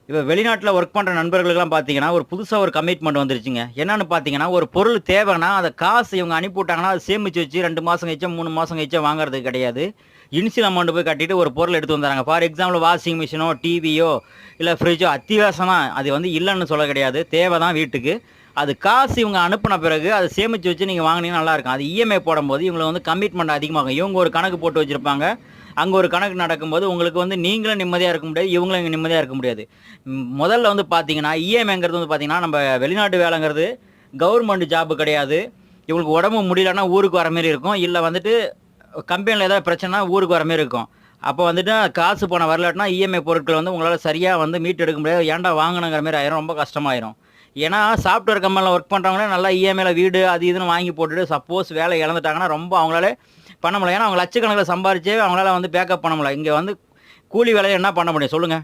இப்ப வெளிநாட்டுல ஒர்க் பண்ற நண்பர்களுக்கெல்லாம் பார்த்தீங்கன்னா, ஒரு புதுசா ஒரு கமிட்மெண்ட் வந்துருச்சுங்க. என்னன்னு பார்த்தீங்கன்னா, ஒரு பொருள் தேவைன்னா, அத காசு இவங்க அனுப்பி விட்டாங்கன்னா, அத சேமிச்சு வச்சு 2 மாசம் கழிச்சோ, 3 மாசம் கழிச்சோ வாங்குறது கிடையாது. இனிஷியல் அமௌண்ட் போய் கட்டிட்டு ஒரு பொருள் எடுத்து வந்துர்றாங்க. ஃபார் எக்ஸாம்பிள் வாஷிங் மிஷினோ, டிவியோ, இல்ல ஃப்ரிட்ஜோ அத்தியாவசியம் தான். அது வந்து இல்லன்னு சொல்ல கிடையாது. தேவை தான் வீட்டுக்கு. அது காசு இவங்க அனுப்புன பிறகு, அத சேமிச்சு வச்சு நீங்க வாங்குனீங்கன்னா நல்லாருக்கும். அது இஎம்ஐ போடும்போது இவங்களுக்கு வந்து கமிட்மெண்ட் அதிகமாகும். இவங்க ஒரு கணக்கு போட்டு வச்சிருப்பாங்க. அங்க ஒரு கணக்கு நடக்கும்போது, உங்களுக்கு வந்து நீங்களும் நிம்மதியா இருக்க முடியாது. இவங்களும் இங்க நிம்மதியா இருக்க முடியாது. முதல்ல வந்து பார்த்தீங்கன்னா, இஎம்ஐங்கிறது வந்து பார்த்தீங்கன்னா, நம்ம வெளிநாட்டு வேலைங்கிறது கவர்மெண்ட் ஜாப் கிடையாது. இவங்களுக்கு உடம்பு முடியலன்னா ஊருக்கு வர மாரி இருக்கும். இல்ல வந்துட்டு கம்பெனில ஏதாவது பிரச்சனைனா ஊருக்கு வர மாரி இருக்கும். அப்போ வந்துட்டு காசு பணம் வரலாட்டினா இஎம்ஐ பொருட்கள் வந்து உங்களால சரியா வந்து மீட்டு எடுக்க முடியாது. ஏன்டா வாங்குனோங்கிற மாரி ஆயிரும். ரொம்ப கஷ்டமாயிரும். ஏன்னா, சாஃப்ட்வேர் கம்பெனில ஒர்க் பண்றவங்களே நல்லா இஎம்ஐல வீடு அது இதுன்னு வாங்கி போட்டுட்டு சப்போஸ் வேலை இழந்துட்டாங்கன்னா, ரொம்ப அவங்களால பண்ண முடியல. ஏன்னா, அவங்க லட்சக்கணக்கில சம்பாரிச்சே அவங்களால வந்து பேக்கப் பண்ண முடியல. இங்க வந்து கூலி வேலைய என்ன பண்ண முடியும் சொல்லுங்க?